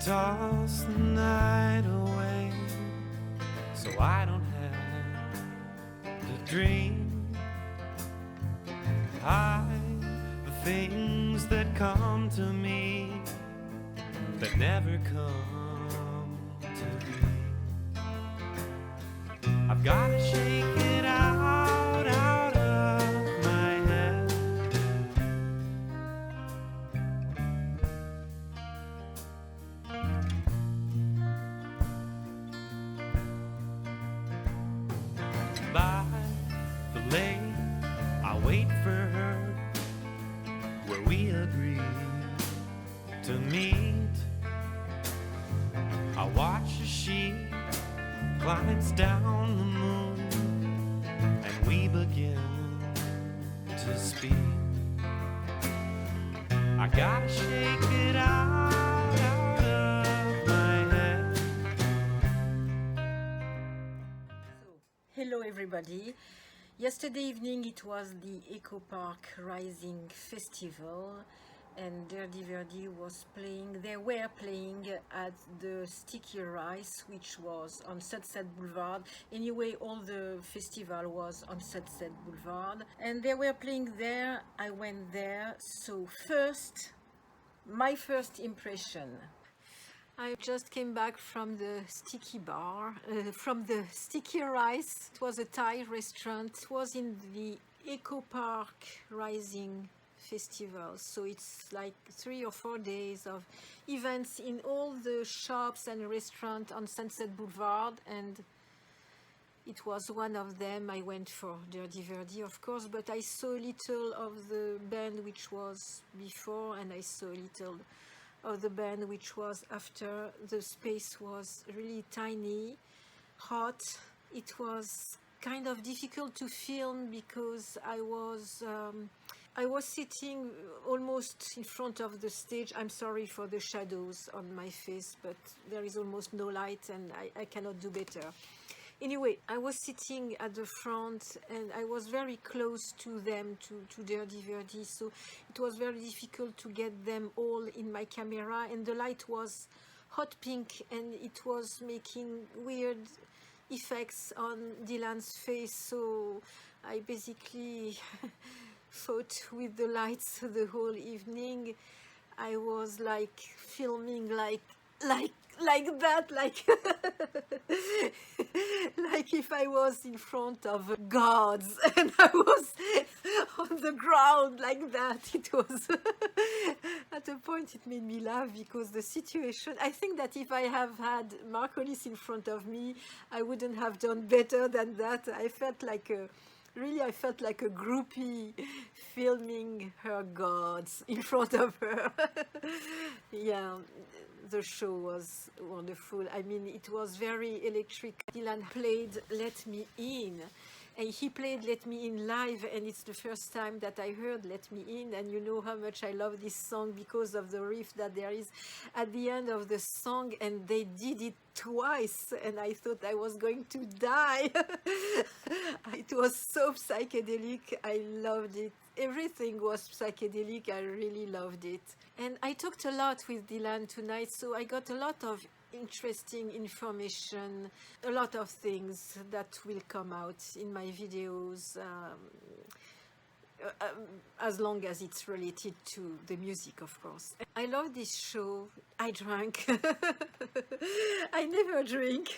Toss the night away so I don't have to dream. Hide the things that come to me that never come to be. I've got to shake it out of my head. By the lake, I wait for her where we agree to meet. I watch as she climbs down the moon and we begin to speak. I gotta shake it out of my head. Hello everybody. Yesterday evening it was the Eco Park Rising Festival and Derde Verde was playing. They were playing at the Sticky Rice, which was on Sunset Blvd. Anyway, all the festival was on Sunset Blvd and they were playing there. I went there. So first, my first impression. I just came back from the Sticky Bar, from the Sticky Rice. It was a Thai restaurant. It was in the Eco Park Rising Festival. So it's like 3 or 4 days of events in all the shops and restaurants on Sunset Blvd, and it was one of them. I went for Derde Verde, of course, but I saw little of the band which was before, and I saw little of the band which was after. The space was really tiny, hot. It was kind of difficult to film because I was sitting almost in front of the stage. I'm sorry for the shadows on my face, but there is almost no light and I cannot do better. Anyway, I was sitting at the front and I was very close to them, to Derde Verde, so it was very difficult to get them all in my camera, and the light was hot pink and it was making weird effects on Dylan's face, so I basically fought with the lights the whole evening. I was like filming like that, like like if I was in front of gods and I was on the ground like that. It was at a point it made me laugh because the situation, I think that if I have had Hollis in front of me, I wouldn't have done better than that. I felt like a groupie filming her gods in front of her. Yeah, the show was wonderful. I mean, it was very electric. Dylan played Let Me In, and he played Let Me In live, and it's the first time that I heard Let Me In, and you know how much I love this song because of the riff that there is at the end of the song, and they did it twice and I thought I was going to die. It was so psychedelic. I loved it. Everything was psychedelic. I really loved it. And I talked a lot with Dylan tonight, so I got a lot of interesting information, a lot of things that will come out in my videos, as long as it's related to the music, of course. I love this show. I drank. I never drink,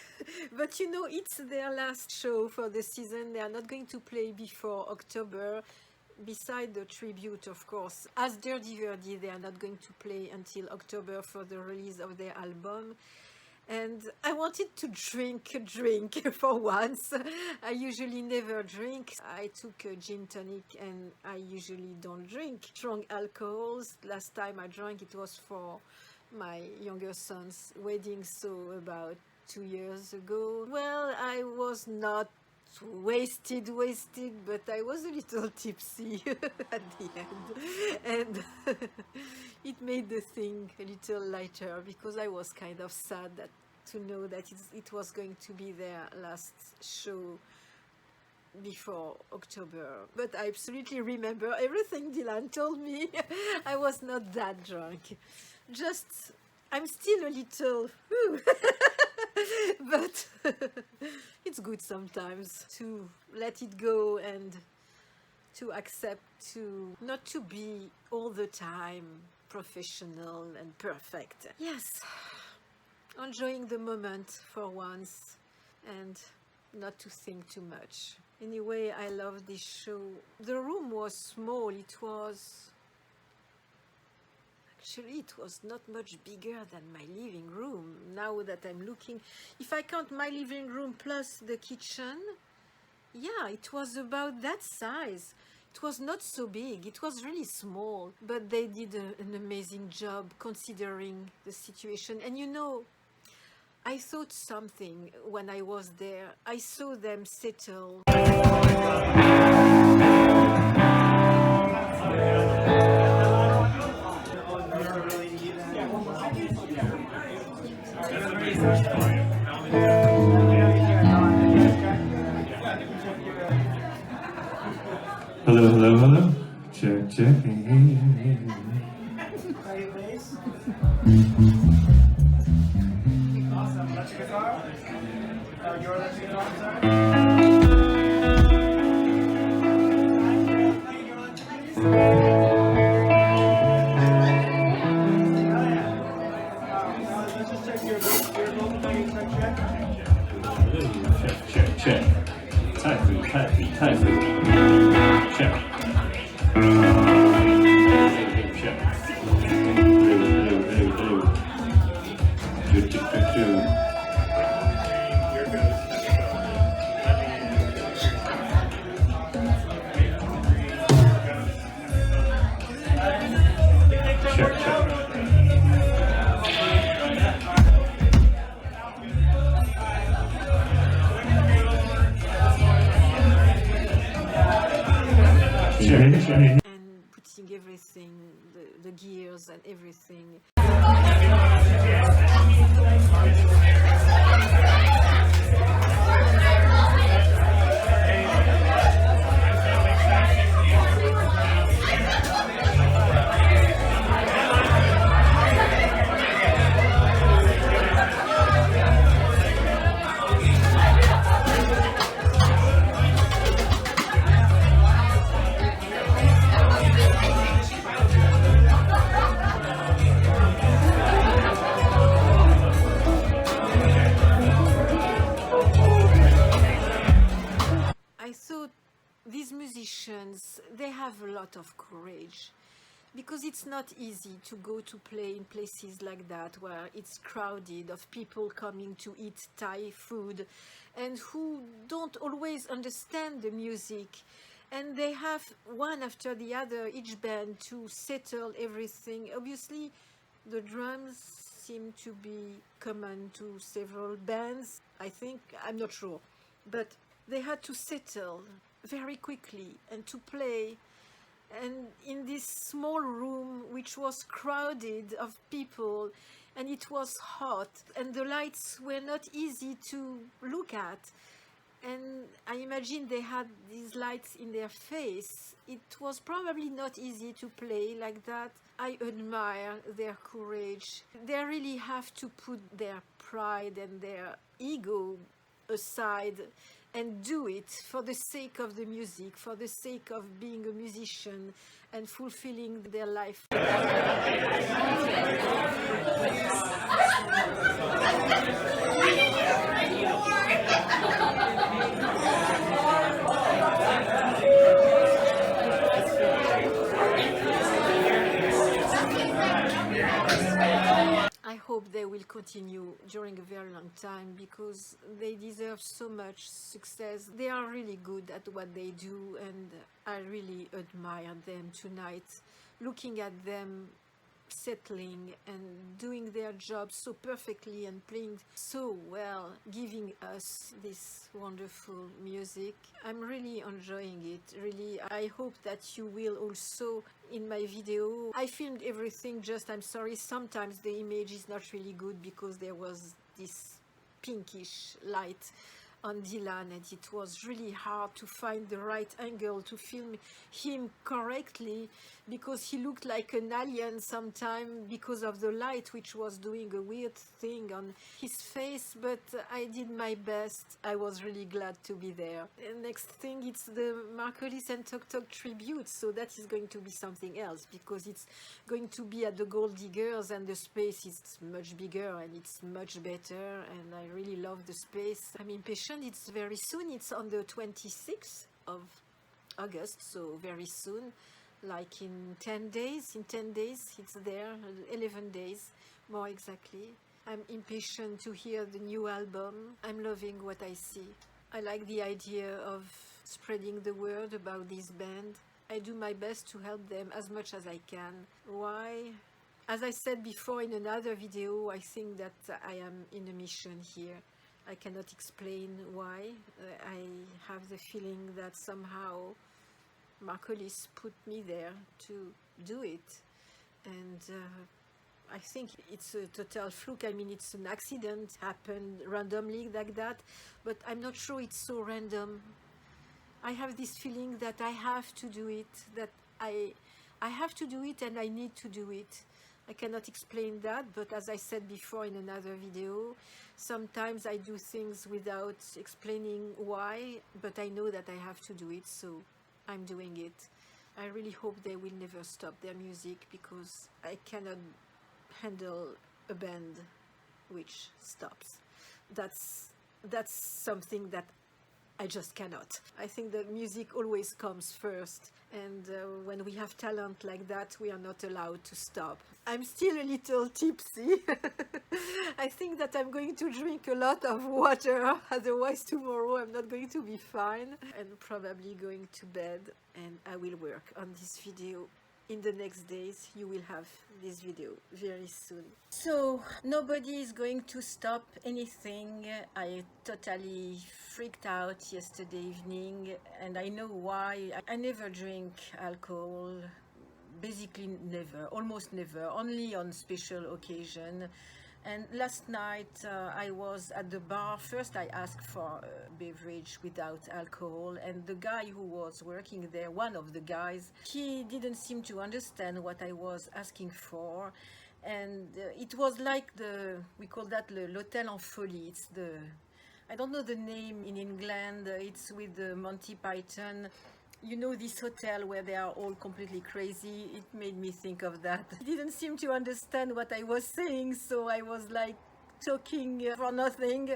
but you know, it's their last show for the season. They are not going to play before October, beside the tribute, of course. As Derde Verde, they are not going to play until October for the release of their album. And I wanted to drink for once. I usually never drink. I took a gin tonic and I usually don't drink strong alcohols. Last time I drank, it was for my younger son's wedding, so about 2 years ago. Well, I was not wasted, but I was a little tipsy at the end, and it made the thing a little lighter, because I was kind of sad to know that it was going to be their last show before October. But I absolutely remember everything Dylan told me. I was not that drunk, just I'm still a little but it's good sometimes to let it go and to accept to not to be all the time professional and perfect. Yes, enjoying the moment for once and not to think too much. Anyway, I love this show. The room was small. Actually, it was not much bigger than my living room. Now that I'm looking, if I count my living room plus the kitchen, yeah, it was about that size. It was not so big, it was really small, but they did an amazing job considering the situation. And you know, I thought something when I was there. I saw them settle. Hello, hello, hello. Check, check. Awesome. Electric guitar? Your electric guitar, sorry? Let's just check your vocal playing check. Check, check, check. Thai food. Check. Check. Hello. Good. And putting everything, the gears and everything. These musicians, they have a lot of courage, because it's not easy to go to play in places like that where it's crowded of people coming to eat Thai food and who don't always understand the music, and they have one after the other, each band, to settle everything. Obviously the drums seem to be common to several bands, I think, I'm not sure, but they had to settle very quickly and to play, and in this small room which was crowded of people, and it was hot and the lights were not easy to look at, and I imagine they had these lights in their face. It was probably not easy to play like that. I admire their courage. They really have to put their pride and their ego aside and do it for the sake of the music, for the sake of being a musician and fulfilling their life. I hope they will continue during a very long time, because they deserve so much success. They are really good at what they do, and I really admire them tonight. Looking at them settling and doing their job so perfectly and playing so well, giving us this wonderful music. I'm really enjoying it, really. I hope that you will also. In my video, I filmed everything, just I'm sorry, sometimes the image is not really good because there was this pinkish light on Dylan, and it was really hard to find the right angle to film him correctly, because he looked like an alien sometimes because of the light, which was doing a weird thing on his face. But I did my best. I was really glad to be there. And next thing, it's the Hollis and Tok Tok tribute, so that is going to be something else, because it's going to be at the Gold Diggers, and the space is much bigger and it's much better, and I really love the space. I'm impatient. It's very soon. It's on the 26th of August, so very soon, like in 10 days. In 10 days it's there, 11 days more exactly. I'm impatient to hear the new album. I'm loving what I see. I like the idea of spreading the word about this band. I do my best to help them as much as I can. Why? As I said before in another video, I think that I am in a mission here. I cannot explain why. I have the feeling that somehow Hollis put me there to do it. And I think it's a total fluke. I mean, it's an accident, happened randomly like that, but I'm not sure it's so random. I have this feeling that I have to do it, that I have to do it, and I need to do it. I cannot explain that, but as I said before in another video, sometimes I do things without explaining why, but I know that I have to do it, so I'm doing it. I really hope they will never stop their music, because I cannot handle a band which stops. That's something that I just cannot. I think that music always comes first, and when we have talent like that, we are not allowed to stop. I'm still a little tipsy. I think that I'm going to drink a lot of water, otherwise tomorrow I'm not going to be fine. I'm probably going to bed, and I will work on this video. In the next days, you will have this video very soon. So, nobody is going to stop anything. I totally freaked out yesterday evening, and I know why. I never drink alcohol, basically never, almost never, only on special occasion. And last night I was at the bar. First I asked for a beverage without alcohol, and the guy who was working there, one of the guys, he didn't seem to understand what I was asking for. And it was like we call that l'hôtel en folie. It's I don't know the name in England, it's with the Monty Python. You know, this hotel where they are all completely crazy. It made me think of that. He didn't seem to understand what I was saying, so I was like talking for nothing.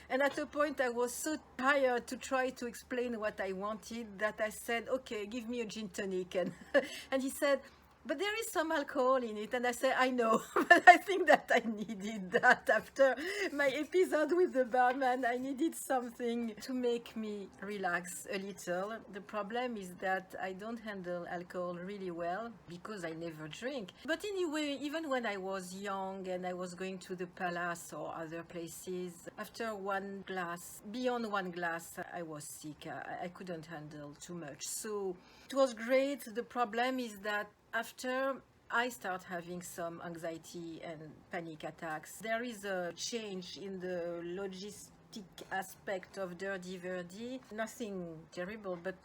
And at a point I was so tired to try to explain what I wanted that I said, okay, give me a gin tonic. And he said, but there is some alcohol in it. And I said, I know, but I think that I needed that after my episode with the barman. I needed something to make me relax a little. The problem is that I don't handle alcohol really well because I never drink. But anyway, even when I was young and I was going to the palace or other places, after one glass, beyond one glass, I was sick. I couldn't handle too much. So it was great. The problem is that after I start having some anxiety and panic attacks, there is a change in the logistic aspect of Derde Verde. Nothing terrible, but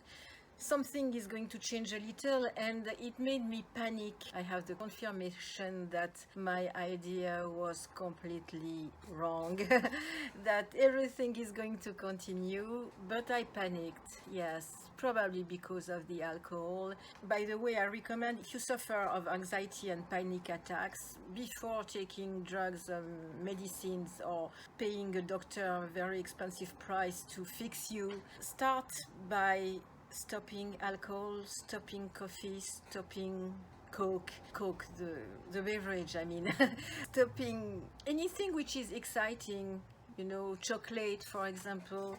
something is going to change a little, and it made me panic. I have the confirmation that my idea was completely wrong, that everything is going to continue, but I panicked, yes. Probably because of the alcohol. By the way, I recommend, if you suffer of anxiety and panic attacks, before taking drugs, medicines, or paying a doctor a very expensive price to fix you, start by stopping alcohol, stopping coffee, stopping Coke, the beverage, I mean, stopping anything which is exciting, you know, chocolate, for example.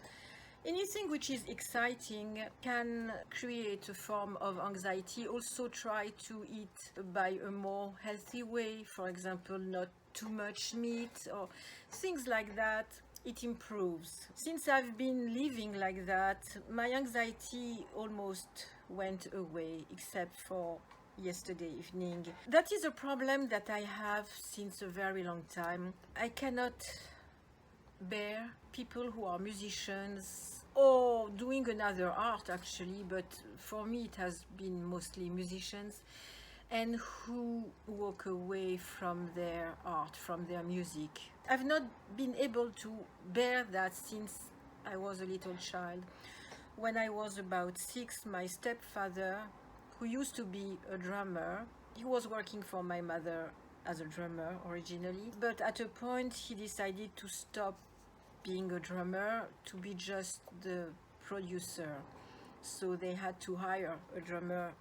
Anything which is exciting can create a form of anxiety. Also try to eat by a more healthy way, for example, not too much meat or things like that. It improves. Since I've been living like that, my anxiety almost went away, except for yesterday evening. That is a problem that I have since a very long time. I cannot bear people who are musicians or doing another art actually, but for me it has been mostly musicians, and who walk away from their art, from their music. I've not been able to bear that since I was a little child. When I was about 6, my stepfather, who used to be a drummer, he was working for my mother as a drummer originally, but at a point he decided to stop being a drummer to be just the producer. So they had to hire a drummer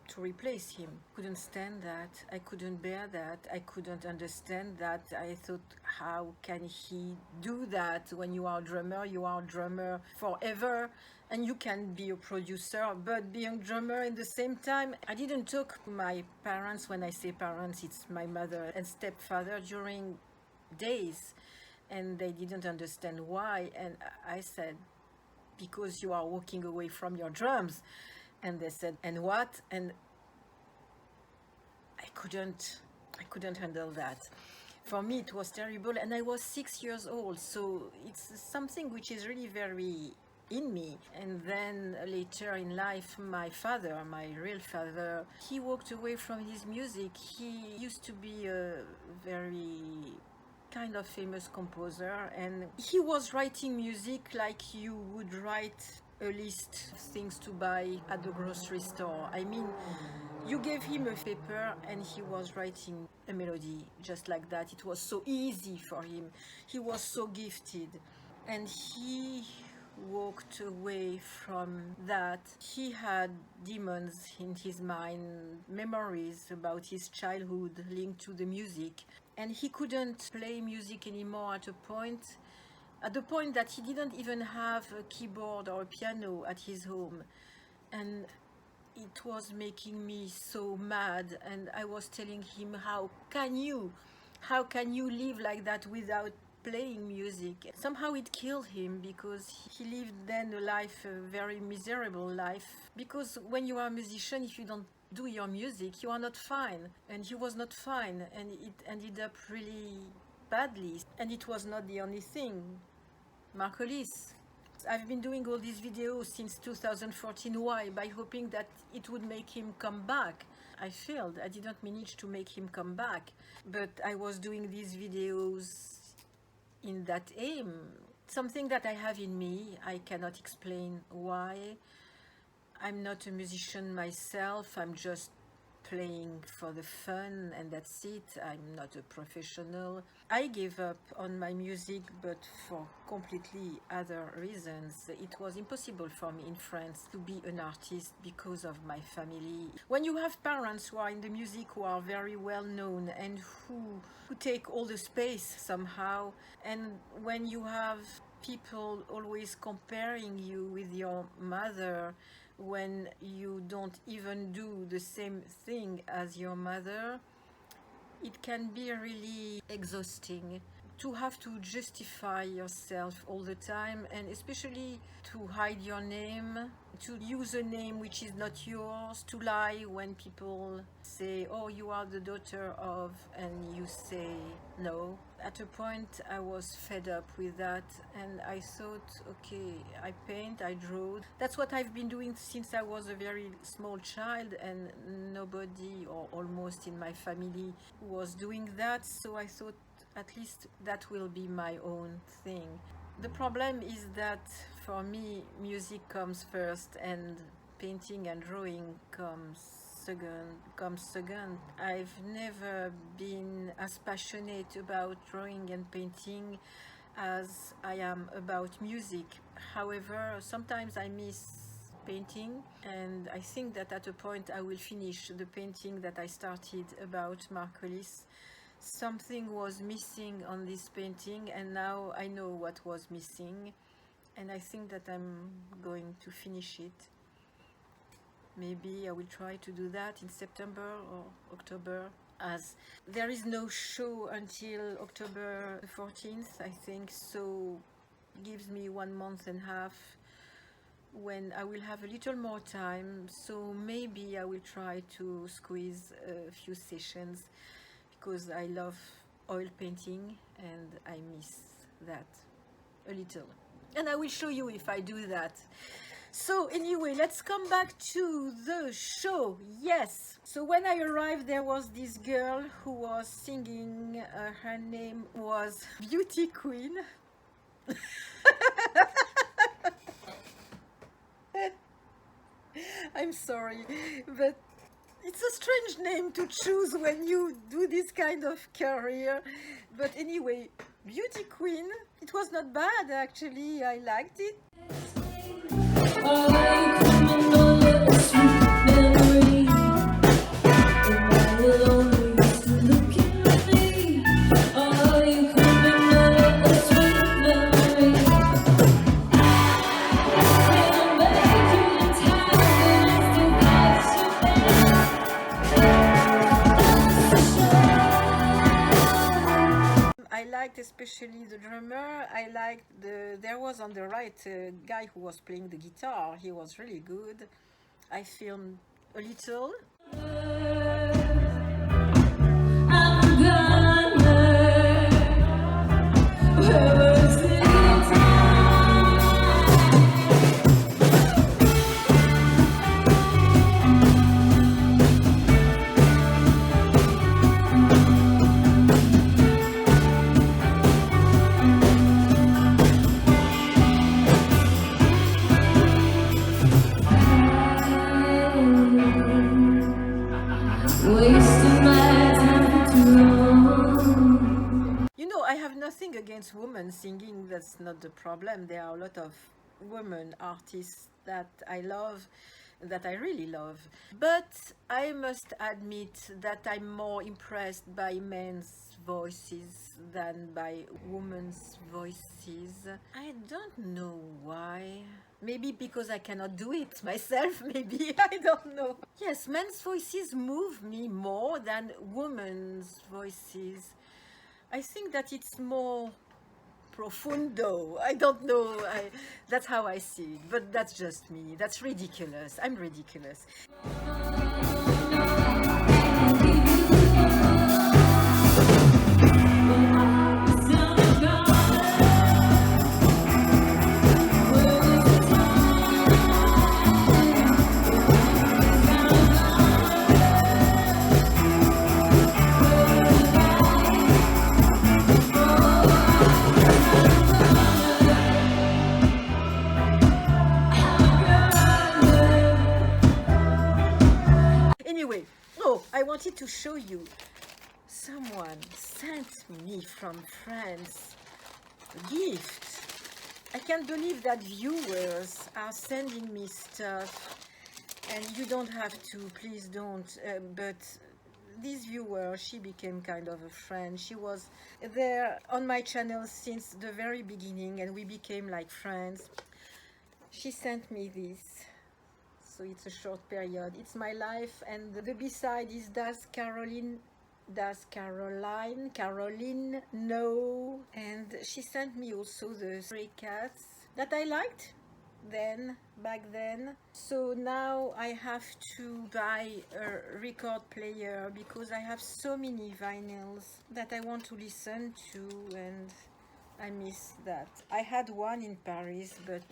to replace him. Couldn't stand that. I couldn't bear that. I couldn't understand that. I thought, how can he do that? When you are a drummer forever, and you can be a producer, but being a drummer in the same time. I didn't talk to my parents. When I say parents, it's my mother and stepfather during days, and they didn't understand why. And I said, because you are walking away from your drums. And they said, and what? And I couldn't handle that. For me it was terrible, and I was 6 years old, so it's something which is really very in me. And then later in life, my father, my real father, he walked away from his music. He used to be a very kind of famous composer, and he was writing music like you would write a list of things to buy at the grocery store. I mean, you gave him a paper and he was writing a melody just like that. It was so easy for him. He was so gifted, and he walked away from that. He had demons in his mind, memories about his childhood linked to the music, and he couldn't play music anymore at the point that he didn't even have a keyboard or a piano at his home. And it was making me so mad, and I was telling him, how can you live like that without playing music? Somehow it killed him, because he lived then a very miserable life, because when you are a musician, if you don't do your music, you are not fine. And he was not fine, and it ended up really badly. And it was not the only thing. Hollis. I've been doing all these videos since 2014. Why? By hoping that it would make him come back. I failed. I didn't manage to make him come back. But I was doing these videos in that aim. Something that I have in me. I cannot explain why. I'm not a musician myself. I'm just playing for the fun, and that's it. I'm not a professional. I gave up on my music, but for completely other reasons. It was impossible for me in France to be an artist because of my family. When you have parents who are in the music, who are very well known, and who take all the space somehow, and when you have people always comparing you with your mother, when you don't even do the same thing as your mother, it can be really exhausting to have to justify yourself all the time, and especially to hide your name, to use a name which is not yours, to lie when people say, oh, you are the daughter of, and you say no. At a point I was fed up with that, and I thought, okay, I paint, I draw. That's what I've been doing since I was a very small child, and nobody, or almost in my family, was doing that. So I thought, at least that will be my own thing. The problem is that for me, music comes first and painting and drawing comes second. I've never been as passionate about drawing and painting as I am about music. However, sometimes I miss painting, and I think that at a point I will finish the painting that I started about Hollis. Something was missing on this painting, and now I know what was missing, and I think that I'm going to finish it. Maybe I will try to do that in September or October, as there is no show until October 14th, I think, so gives me 1.5 months when I will have a little more time, so maybe I will try to squeeze a few sessions, because I love oil painting and I miss that a little, and I will show you if I do that. So anyway, let's come back to the show. Yes, so when I arrived, there was this girl who was singing. Her name was Beauty Queen. I'm sorry, but it's a strange name to choose when you do this kind of career. But anyway, Beauty Queen, it was not bad actually, I liked it. I liked especially the drummer. I liked there was on the right a guy who was playing the guitar. He was really good. I filmed a little. I have nothing against women singing, that's not the problem. There are a lot of women artists that I love, that I really love. But I must admit that I'm more impressed by men's voices than by women's voices. I don't know why. Maybe because I cannot do it myself, maybe, I don't know. Yes, men's voices move me more than women's voices. I think that it's more profundo. I don't know. That's how I see it, but that's just me. That's ridiculous. I'm ridiculous. Anyway, I wanted to show you. Someone sent me from France a gift. I can't believe that viewers are sending me stuff, and you don't have to, please don't, but this viewer, she became kind of a friend. She was there on my channel since the very beginning, and we became like friends. She sent me this. So it's a short period. It's my life, and the B-side is Does Caroline know? And she sent me also the Stray Cats that I liked back then. So now I have to buy a record player because I have so many vinyls that I want to listen to, and I miss that. I had one in Paris, but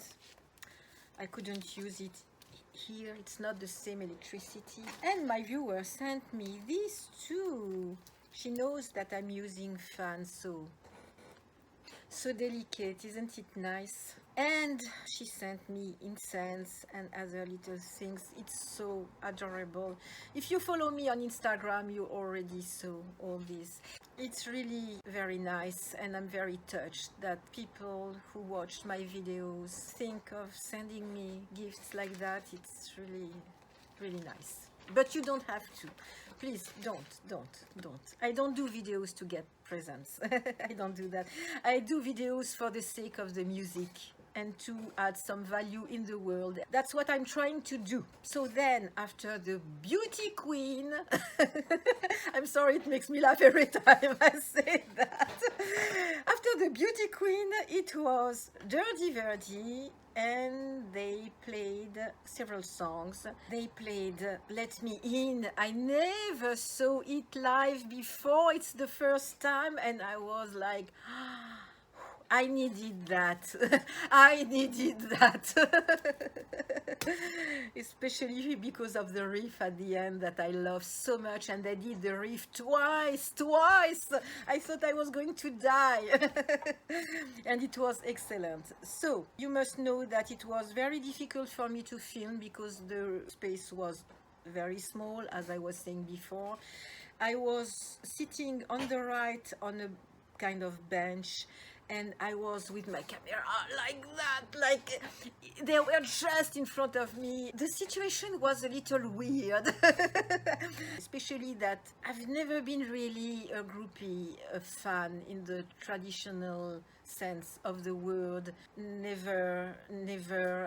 I couldn't use it here. It's not the same electricity. And my viewer sent me these two. She knows that I'm using fans, so delicate, isn't it nice? And she sent me incense and other little things. It's so adorable. If you follow me on Instagram, you already saw all this. It's really very nice, and I'm very touched that people who watched my videos think of sending me gifts like that. It's really, really nice. But you don't have to. Please don't. I don't do videos to get presents. I don't do that. I do videos for the sake of the music and to add some value in the world. That's what I'm trying to do. So then, after the beauty queen, I'm sorry, it makes me laugh every time I say that. After the beauty queen, it was Derde Verde, and they played several songs. They played Let Me In. I never saw it live before. It's the first time, and I was like, I needed that. I needed that. Especially because of the riff at the end that I love so much, and they did the riff twice. I thought I was going to die. And it was excellent. So you must know that it was very difficult for me to film because the space was very small, as I was saying before. I was sitting on the right on a kind of bench, and I was with my camera like that, like they were just in front of me. The situation was a little weird, especially that I've never been really a groupie, a fan in the traditional sense of the word. Never.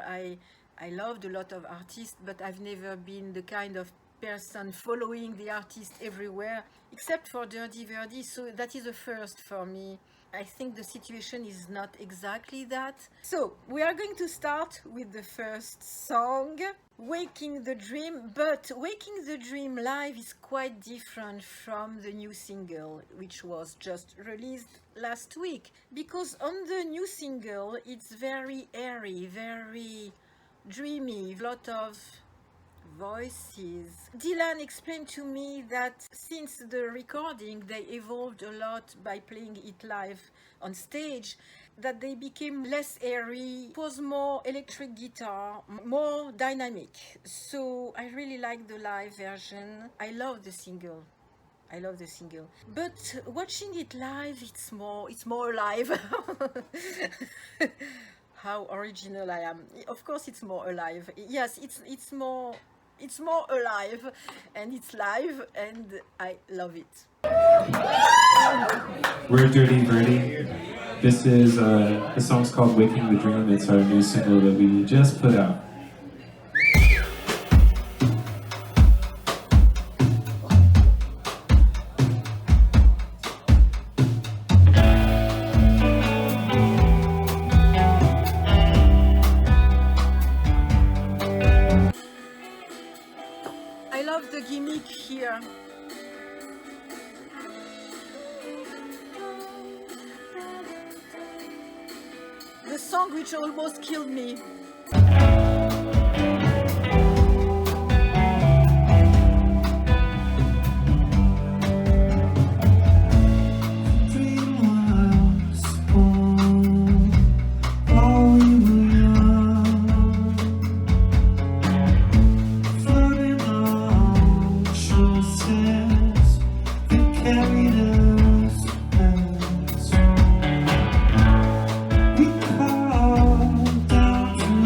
I loved a lot of artists, but I've never been the kind of person following the artist everywhere, except for Derde Verde. So that is a first for me. I think the situation is not exactly that. So we are going to start with the first song, Waking the Dream. But Waking the Dream live is quite different from the new single, which was just released last week. Because on the new single, it's very airy, very dreamy, a lot of voices. Dylan explained to me that since the recording they evolved a lot by playing it live on stage, that they became less airy. It was more electric guitar, more dynamic. So I really like the live version. I love the single. But watching it live, it's more alive. How original I am. Of course it's more alive. Yes, it's more alive, and it's live, and I love it. We're Derde Verde. This is the song's called Waking the Dream. It's our new single that we just put out. I love the gimmick here. The song which almost killed me. We call down to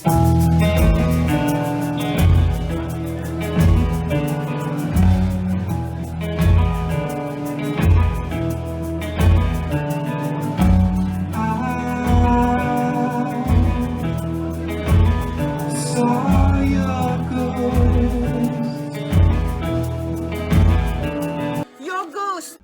Your ghost.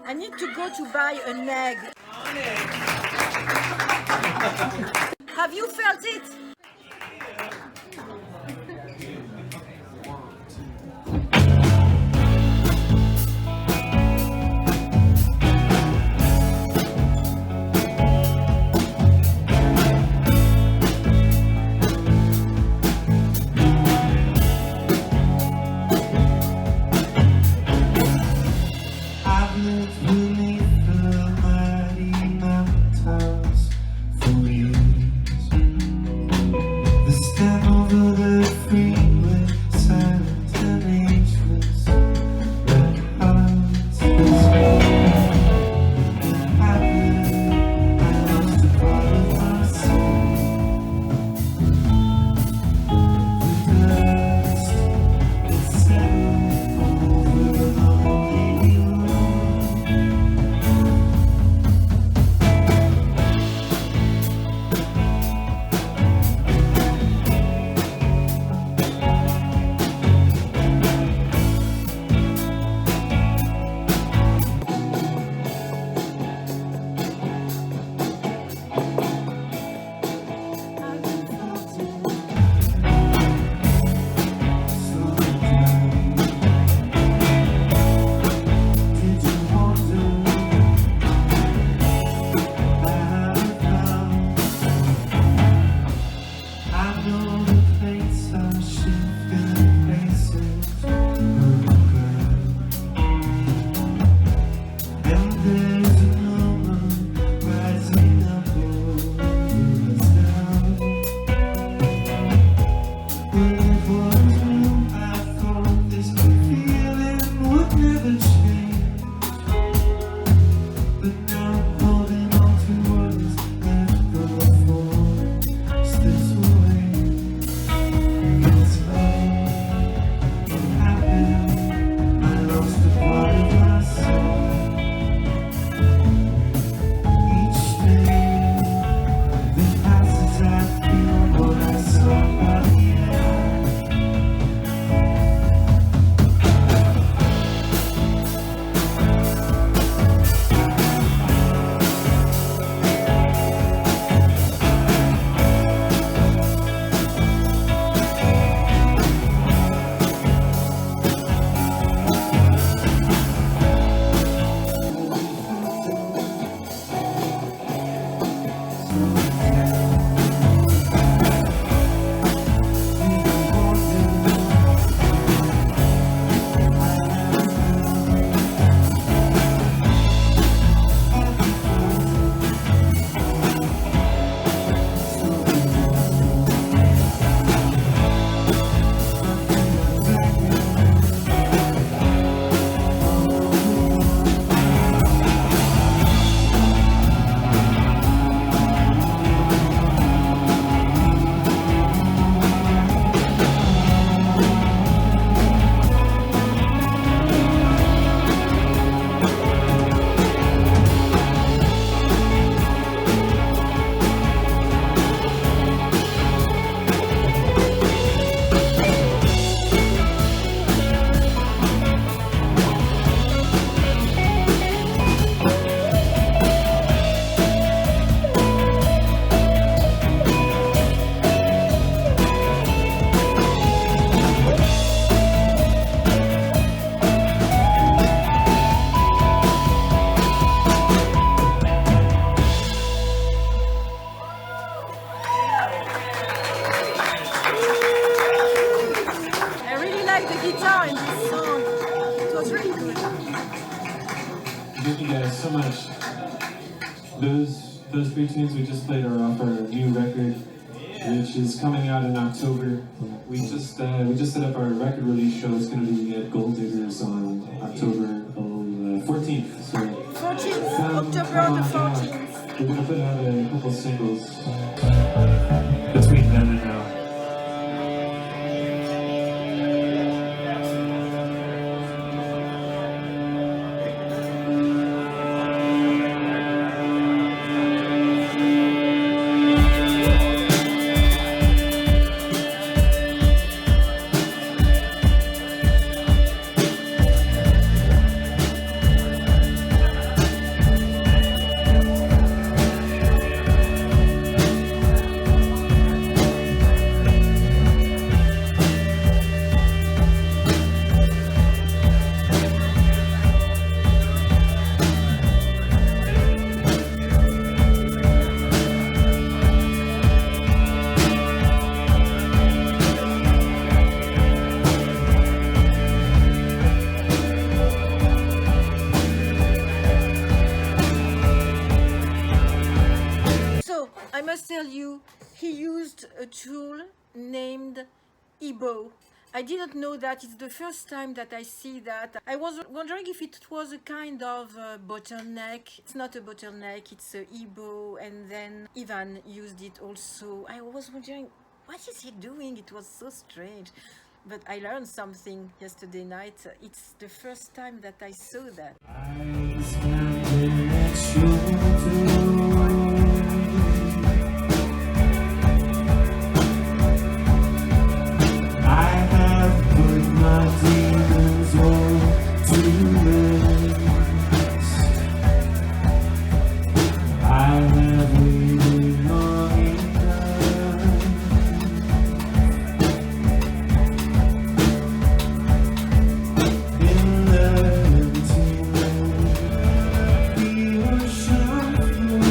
I need to go to buy an egg. Have you felt it? I've lived beneath the mighty mountains for years. so much. Those three tunes we just played are off our new record, which is coming out in October. We just set up our record release show. It's going to be at Gold Diggers on October 14th. So 14th, October the 14th. We're going to put out a couple singles between then and now. I must tell you, he used a tool named Ebo. I didn't know that. It's the first time that I see that. I was wondering if it was a kind of bottleneck. It's not a bottleneck, it's a Ebo, and then Ivan used it also. I was wondering, what is he doing? It was so strange. But I learned something yesterday night. It's the first time that I saw that. Ocean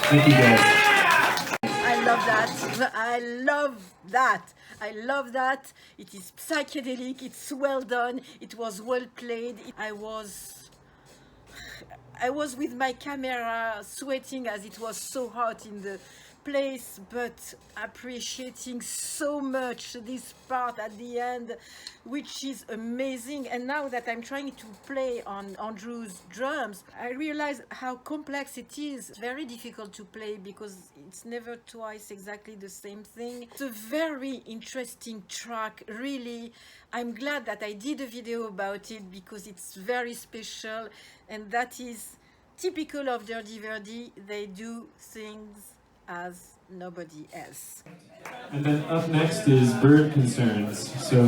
Thank you guys. I love that. I love that. I love that. It is psychedelic. It's well done. It was well played. I was with my camera sweating as it was so hot in the place, but appreciating so much this part at the end, which is amazing. And now that I'm trying to play on Andrew's drums, I realize how complex it is. It's very difficult to play because it's never twice exactly the same thing. It's a very interesting track, really. I'm glad that I did a video about it because it's very special, and that is typical of Derde Verde. They do things as nobody else. And then up next is Bird Concerns. So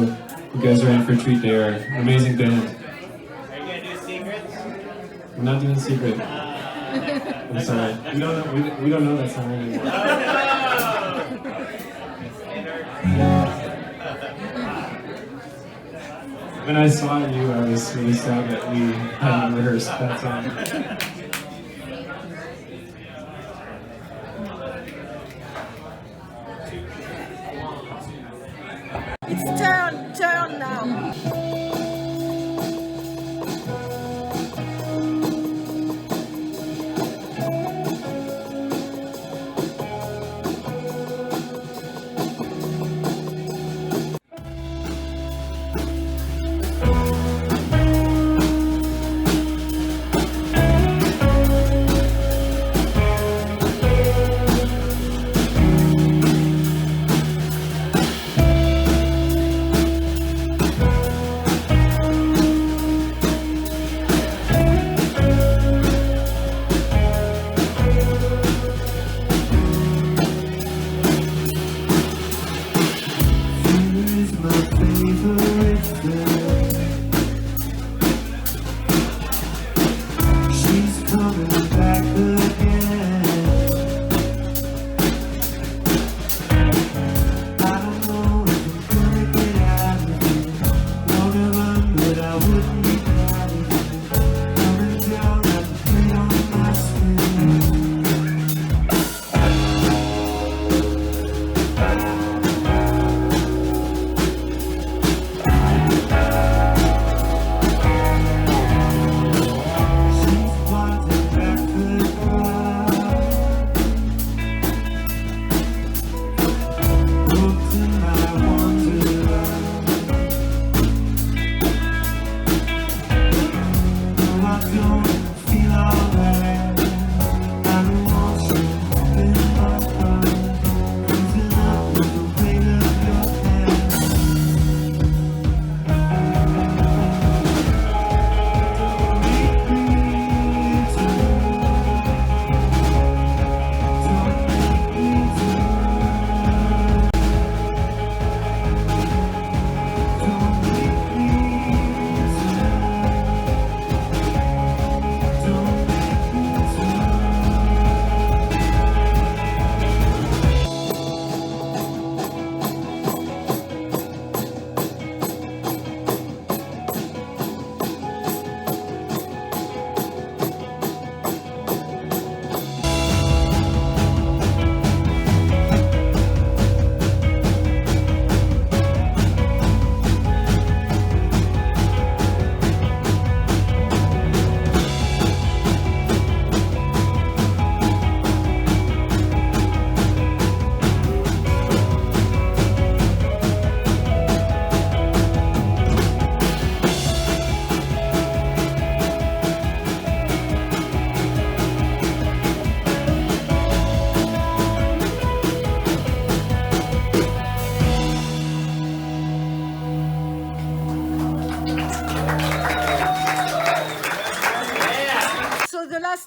you guys are in for a treat. They are an amazing band. Are you gonna do secrets? We're not doing secret. I'm sorry. We don't know that song anymore. When I saw you, I was really sad that we hadn't rehearsed that song. It's turn now.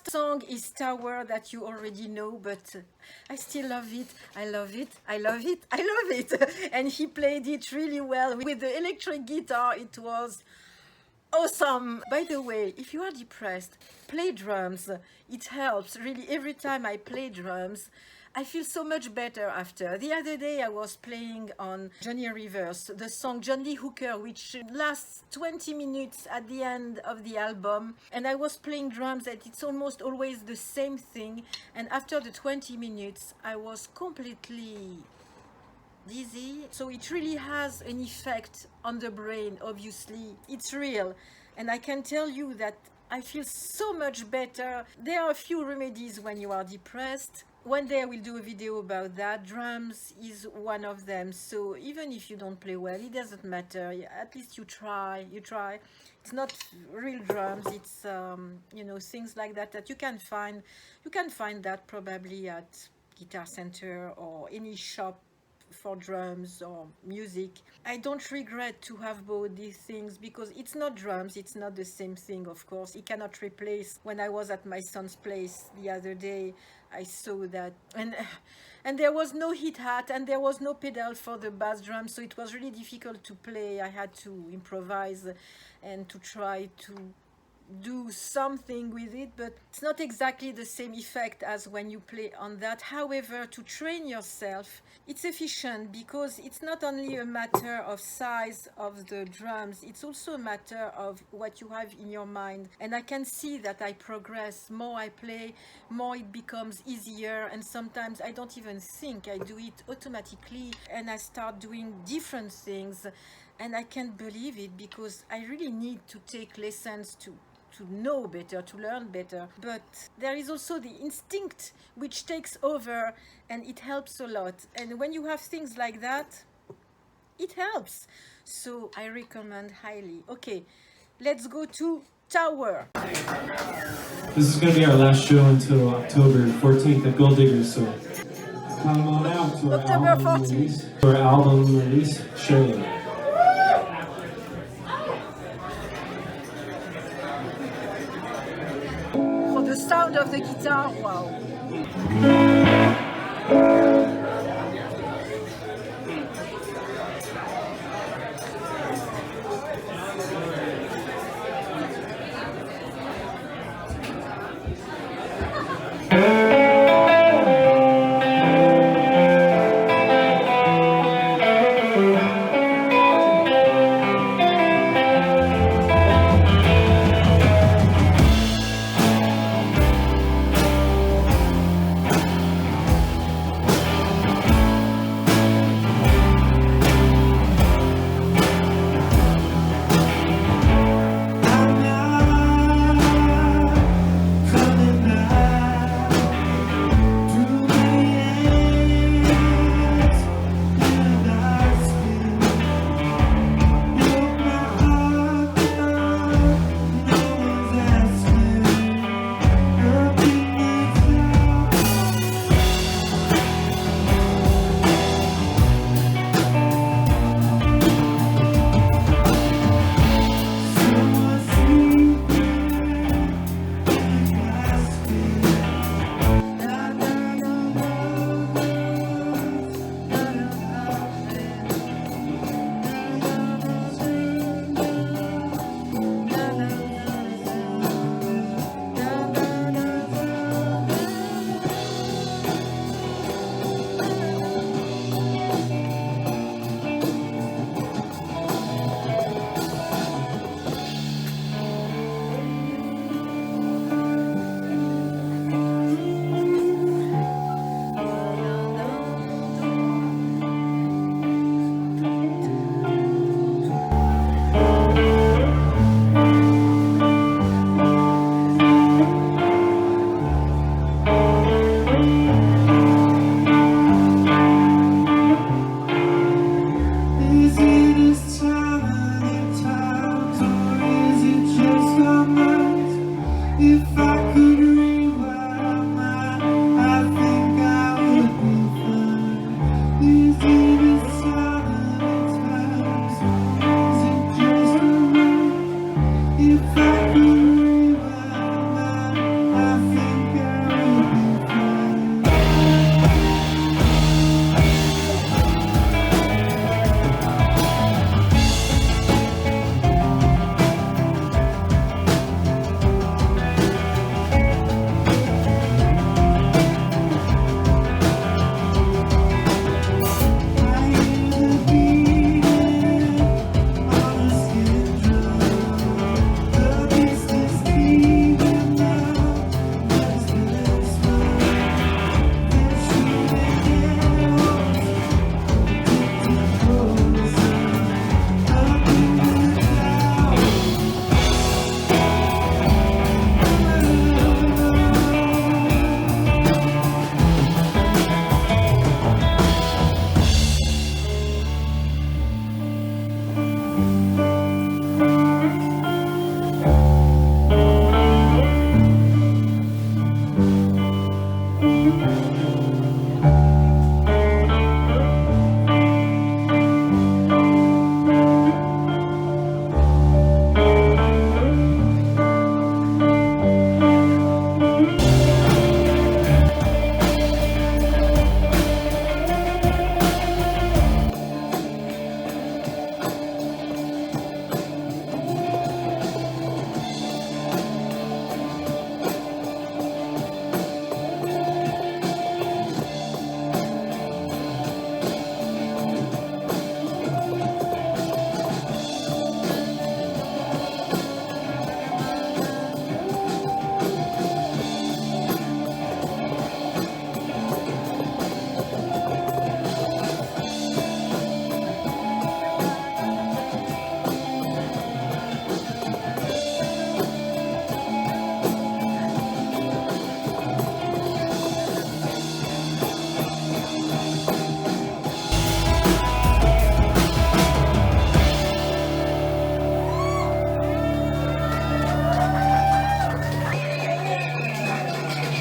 Song is Tower, that you already know, but I still love it. I love it. I love it. I love it. And he played it really well with the electric guitar. It was Awesome! By the way, if you are depressed, play drums. It helps. Really, every time I play drums, I feel so much better after. The other day I was playing on Johnny Rivers, the song John Lee Hooker, which lasts 20 minutes at the end of the album. And I was playing drums and it's almost always the same thing. And after the 20 minutes, I was completely dizzy. So it really has an effect on the brain, obviously. It's real. And I can tell you that I feel so much better. There are a few remedies when you are depressed. One day I will do a video about that. Drums is one of them. So even if you don't play well, it doesn't matter. At least you try. It's not real drums. It's things like that you can find. You can find that probably at Guitar Center or any shop for drums or music. I don't regret to have bought these things because it's not drums, it's not the same thing, of course. It cannot replace. When I was at my son's place the other day, I saw that and there was no hit hat and there was no pedal for the bass drum, so it was really difficult to play. I had to improvise and to try to do something with it, but it's not exactly the same effect as when you play on that. However, to train yourself, it's efficient because it's not only a matter of size of the drums, it's also a matter of what you have in your mind. And I can see that I progress. More I play, more it becomes easier, and sometimes I don't even think, I do it automatically and I start doing different things. And I can't believe it because I really need to take lessons to know better, to learn better. But there is also the instinct which takes over and it helps a lot. And when you have things like that, it helps. So I recommend highly. Okay, let's go to Tower. This is going to be our last show until October 14th at Gold Diggers, so come on out to our album release show. The sound of the guitar, wow.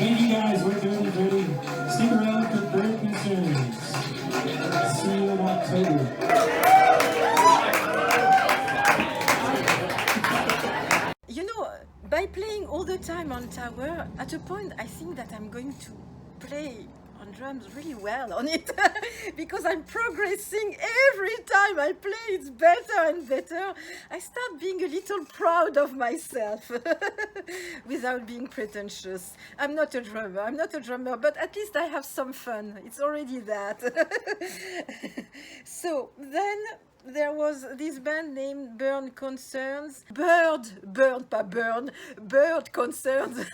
Thank you guys, we're Derde Verde. Stick around for bird concerns. See you in October. You know, by playing all the time on tower, at a point I think that I'm going to play on drums really well on it because I'm progressing every time I play. It's better and better. I start being a little proud of myself without being pretentious. I'm not a drummer, but at least I have some fun. It's already that. So then there was this band named Bird Concerns. Bird Concerns.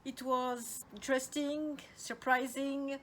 It was interesting, surprising.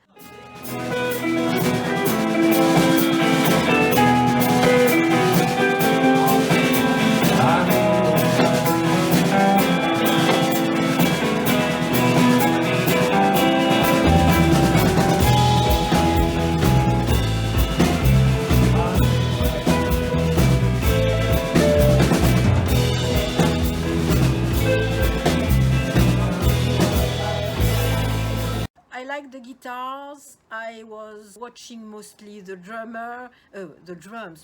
I like the guitars. I was watching mostly the drums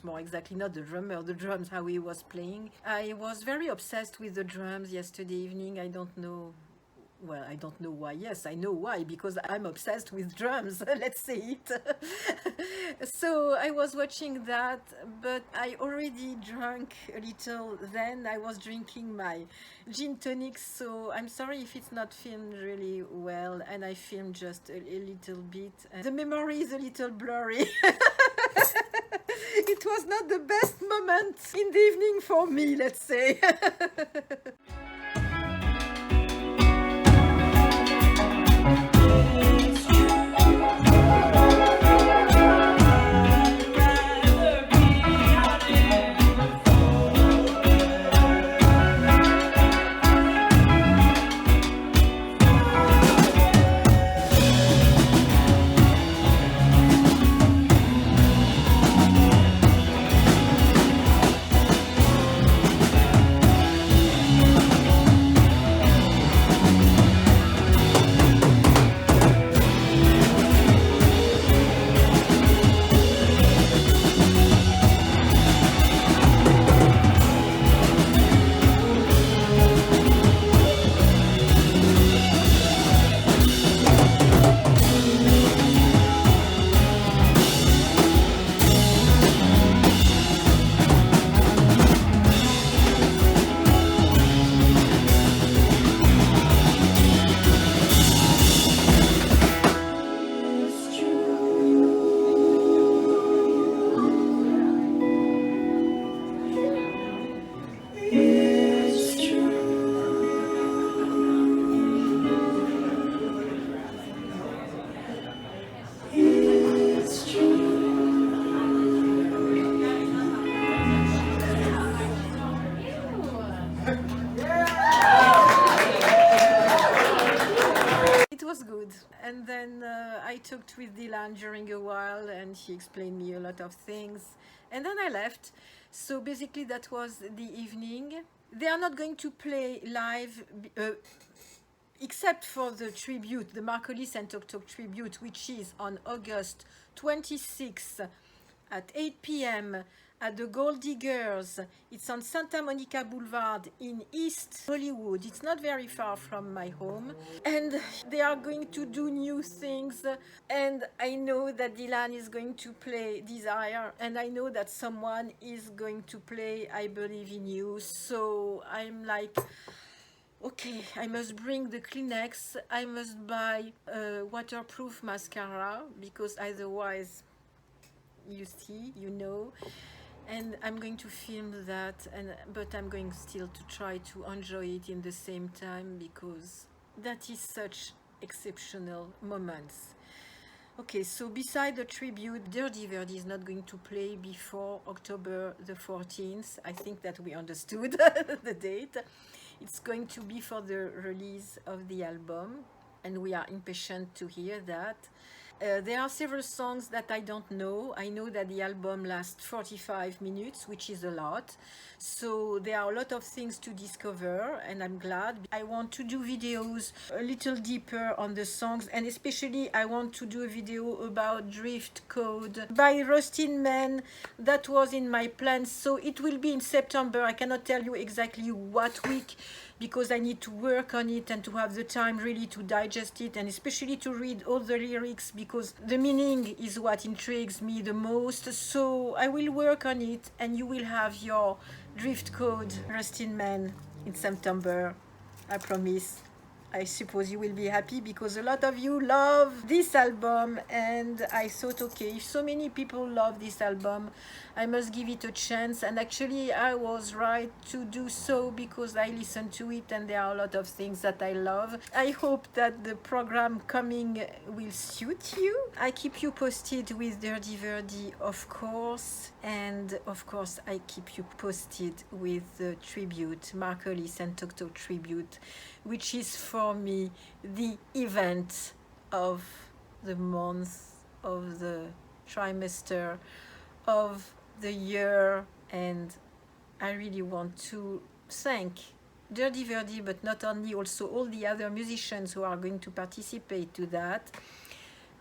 more exactly, not the drummer, the drums, how he was playing. I was very obsessed with the drums yesterday evening. I don't know why. Yes, I know why, because I'm obsessed with drums, let's say it. So I was watching that, but I already drank a little then. I was drinking my gin tonic, so I'm sorry if it's not filmed really well, and I filmed just a little bit. The memory is a little blurry. It was not the best moment in the evening for me, let's say. I talked with Dylan during a while and he explained me a lot of things. And then I left. So basically that was the evening. They are not going to play live except for the tribute, the Hollis and Tok Tok tribute, which is on August 26th at 8 p.m. at the Gold Diggers. It's on Santa Monica Blvd in East Hollywood. It's not very far from my home. And they are going to do new things. And I know that Dylan is going to play Desire. And I know that someone is going to play I Believe in You. So I'm like, okay, I must bring the Kleenex. I must buy a waterproof mascara because otherwise, you see, you know. And I'm going to film that, but I'm going still to try to enjoy it in the same time because that is such exceptional moments. Okay, so beside the tribute, Derde Verde is not going to play before October the 14th. I think that we understood the date. It's going to be for the release of the album, and we are impatient to hear that. There are several songs that I don't know. I know that the album lasts 45 minutes, which is a lot. So there are a lot of things to discover, and I'm glad. I want to do videos a little deeper on the songs, and especially I want to do a video about Drift Code by Rustin Man. That was in my plans, so it will be in September. I cannot tell you exactly what week, because I need to work on it and to have the time really to digest it, and especially to read all the lyrics, because the meaning is what intrigues me the most. So I will work on it, and you will have your Drift Code Rustin Man in September. I promise. I suppose you will be happy because a lot of you love this album, and I thought, okay, if so many people love this album, I must give it a chance. And actually I was right to do so because I listened to it and there are a lot of things that I love. I hope that the program coming will suit you. I keep you posted with Derde Verde, of course, and of course I keep you posted with the tribute, Hollis and Tok Tok tribute, which is for me the event of the month, of the trimester, of the year. And I really want to thank Derde Verde, but not only, also all the other musicians who are going to participate to that.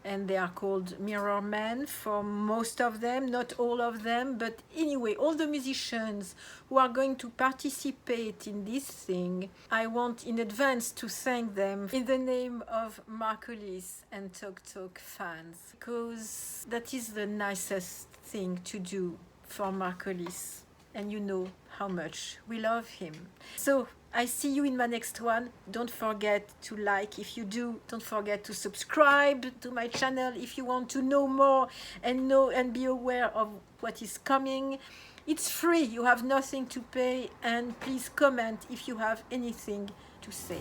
And they are called Mirror Men for most of them, not all of them, but anyway, all the musicians who are going to participate in this thing, I want in advance to thank them in the name of Hollis and Tok Tok fans, because that is the nicest thing to do for Hollis, and you know how much we love him. So I see you in my next one. Don't forget to like. If you do, don't forget to subscribe to my channel if you want to know more and be aware of what is coming. It's free, you have nothing to pay, and please comment if you have anything to say.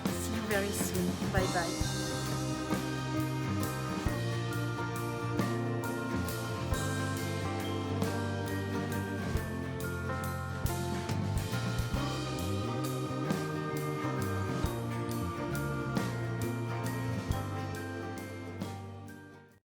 See you very soon. Bye bye.